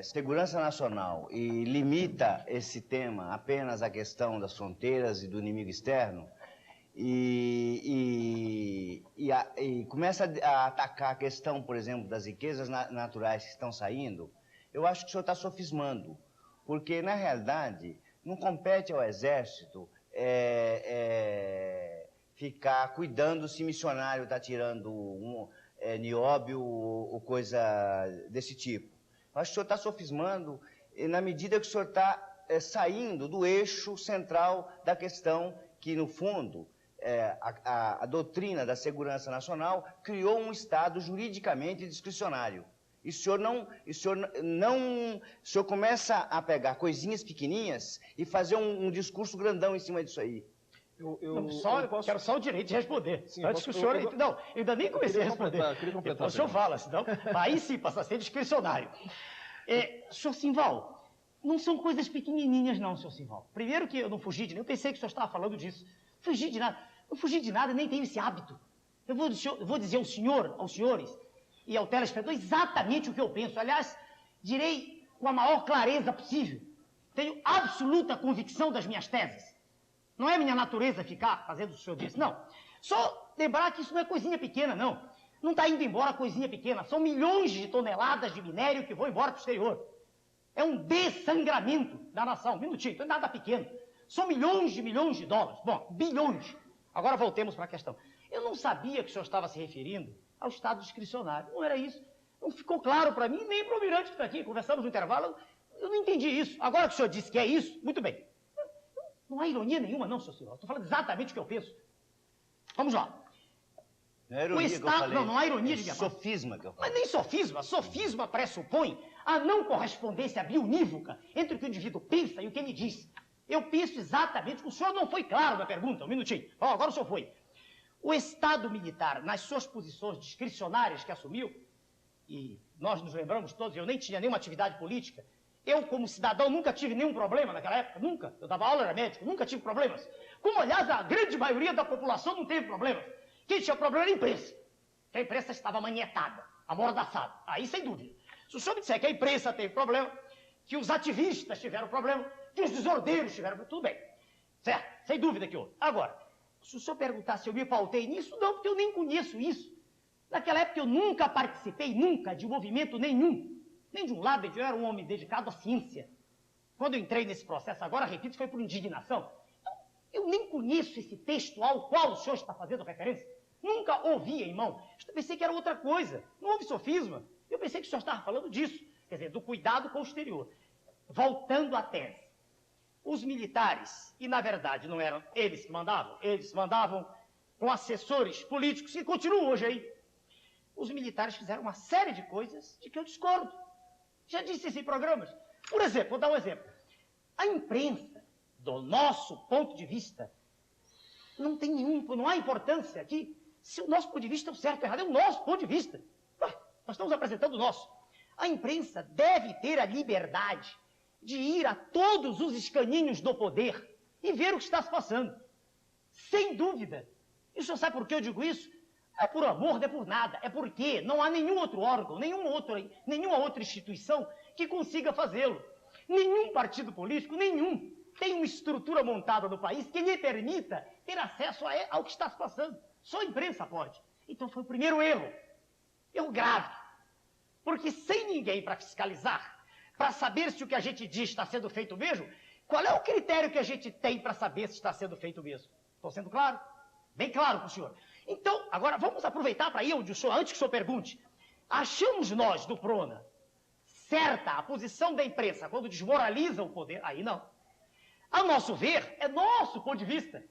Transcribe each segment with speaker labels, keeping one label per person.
Speaker 1: segurança nacional e limita esse tema apenas à questão das fronteiras e do inimigo externo, e começa a atacar a questão, por exemplo, das riquezas naturais que estão saindo, eu acho que o senhor está sofismando, porque, na realidade, não compete ao Exército ficar cuidando se missionário está tirando nióbio ou coisa desse tipo. Eu acho que o senhor está sofismando na medida que o senhor está saindo do eixo central da questão que, no fundo, a doutrina da segurança nacional criou um Estado juridicamente discricionário. E o senhor começa a pegar coisinhas pequenininhas e fazer um discurso grandão em cima disso aí.
Speaker 2: Eu quero só o direito de responder.
Speaker 3: Sim,
Speaker 2: antes que o senhor... Não, eu ainda nem comecei a responder.
Speaker 3: Queria completar.
Speaker 2: Depois o senhor fala, senão... Aí sim, passa a ser discricionário. Senhor Simval, não são coisas pequenininhas não, senhor Simval. Primeiro que eu não fugi de... Eu pensei que o senhor estava falando disso. Fugi de nada. Não fugi de nada, nem tenho esse hábito. Eu vou dizer ao senhor, aos senhores e ao telespectador exatamente o que eu penso. Aliás, direi com a maior clareza possível. Tenho absoluta convicção das minhas teses. Não é minha natureza ficar fazendo o que o senhor disse, não. Só lembrar que isso não é coisinha pequena, não. Não está indo embora coisinha pequena. São milhões de toneladas de minério que vão embora para o exterior. É um dessangramento da nação. Um minutinho, não é nada pequeno. São milhões de dólares. Bom, bilhões. Agora voltemos para a questão. Eu não sabia que o senhor estava se referindo ao Estado discricionário. Não era isso. Não ficou claro para mim, nem para o almirante que está aqui. Conversamos no intervalo, eu não entendi isso. Agora que o senhor disse que é isso, muito bem. Não há ironia nenhuma, não, senhor Silva. Estou falando exatamente o que eu penso. Vamos lá.
Speaker 1: Não é ironia que eu falei.
Speaker 2: Não há ironia de minha parte.
Speaker 1: Sofisma que eu falei.
Speaker 2: Mas nem sofisma. Sofisma pressupõe a não correspondência bionívoca entre o que o indivíduo pensa e o que ele diz. Eu penso exatamente... O senhor não foi claro na pergunta. Um minutinho. Agora o senhor foi. O Estado militar, nas suas posições discricionárias que assumiu, e nós nos lembramos todos, eu nem tinha nenhuma atividade política, eu, como cidadão, nunca tive nenhum problema naquela época, nunca. Eu dava aula, era médico, nunca tive problemas. Como, aliás, a grande maioria da população não teve problemas. Quem tinha problema era a imprensa. A imprensa estava manietada, amordaçada. Aí, sem dúvida. Se o senhor me disser que a imprensa teve problema, que os ativistas tiveram problema, que os desordeiros tiveram problema, tudo bem. Certo? Sem dúvida que houve. Agora, se o senhor perguntar se eu me pautei nisso, não, porque eu nem conheço isso. Naquela época eu nunca participei, nunca, de movimento nenhum. Nem de um lado, nem de outro. Eu era um homem dedicado à ciência. Quando eu entrei nesse processo, agora, repito, foi por indignação. Então, eu nem conheço esse texto ao qual o senhor está fazendo referência. Nunca ouvi em mão. Eu pensei que era outra coisa. Não houve sofisma. Eu pensei que o senhor estava falando disso. Quer dizer, do cuidado com o exterior. Voltando à tese. Os militares, e na verdade não eram eles que mandavam com assessores políticos que continuam hoje aí. Os militares fizeram uma série de coisas de que eu discordo. Já disse isso em programas. Por exemplo, vou dar um exemplo. A imprensa, do nosso ponto de vista, não há importância aqui se o nosso ponto de vista é o certo ou errado. É o nosso ponto de vista. Nós estamos apresentando o nosso. A imprensa deve ter a liberdade de ir a todos os escaninhos do poder e ver o que está se passando. Sem dúvida. E o senhor sabe por que eu digo isso? É por amor, não é por nada. É porque não há nenhum outro órgão, nenhuma outra instituição que consiga fazê-lo. Nenhum partido político, nenhum, tem uma estrutura montada no país que lhe permita ter acesso ao que está se passando. Só a imprensa pode. Então foi o primeiro erro. Erro grave. Porque sem ninguém para fiscalizar, para saber se o que a gente diz está sendo feito mesmo, qual é o critério que a gente tem para saber se está sendo feito mesmo? Estou sendo claro? Bem claro para o senhor. Então, agora vamos aproveitar para ir onde o senhor, antes que o senhor pergunte. Achamos nós, do Prona, certa a posição da imprensa quando desmoraliza o poder? Aí não. A nosso ver, é nosso ponto de vista.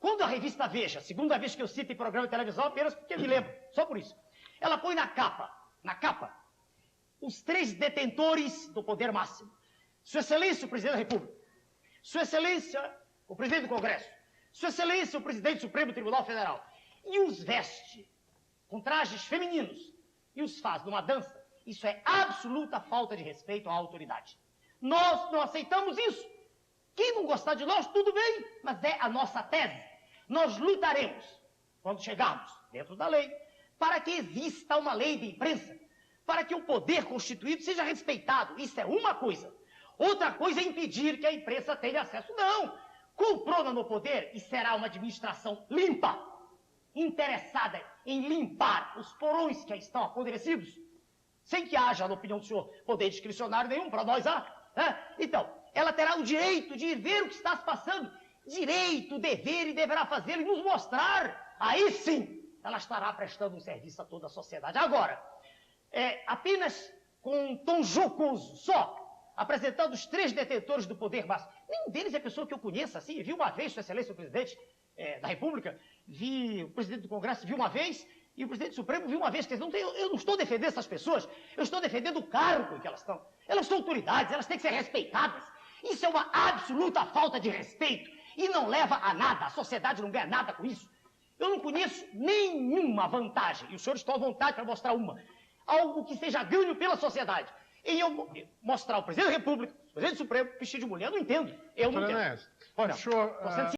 Speaker 2: Quando a revista Veja, segunda vez que eu cito em programa de televisão, apenas porque me lembro, só por isso, ela põe na capa, os 3 detentores do poder máximo. Sua Excelência, o Presidente da República. Sua Excelência, o Presidente do Congresso. Sua Excelência, o Presidente do Supremo Tribunal Federal. E os veste com trajes femininos e os faz numa dança. Isso é absoluta falta de respeito à autoridade. Nós não aceitamos isso. Quem não gostar de nós, tudo bem, mas é a nossa tese. Nós lutaremos, quando chegarmos dentro da lei, para que exista uma lei de imprensa, para que o poder constituído seja respeitado. Isso é uma coisa. Outra coisa é impedir que a imprensa tenha acesso. Não! Comprou no poder e será uma administração limpa, interessada em limpar os porões que estão apodrecidos, sem que haja, na opinião do senhor, poder discricionário nenhum, para nós há. Né? Então, ela terá o direito de ir ver o que está se passando. Direito, dever e deverá fazê-lo e nos mostrar. Aí sim, ela estará prestando um serviço a toda a sociedade. Agora, apenas com um tom jocoso, só, apresentando os 3 detentores do poder máximo. Nenhum deles é pessoa que eu conheça, assim. Vi uma vez, Sua Excelência, o presidente da República, vi o presidente do Congresso, vi uma vez, e o presidente Supremo viu uma vez. Eu não estou defendendo essas pessoas, eu estou defendendo o cargo em que elas estão. Elas são autoridades, elas têm que ser respeitadas. Isso é uma absoluta falta de respeito e não leva a nada. A sociedade não ganha nada com isso. Eu não conheço nenhuma vantagem, e os senhores estão à vontade para mostrar uma, algo que seja ganho pela sociedade. E eu mostrar o presidente da República, o presidente Supremo, vestido de mulher, eu não entendo. Eu não entendo.
Speaker 3: Ernesto, o senhor...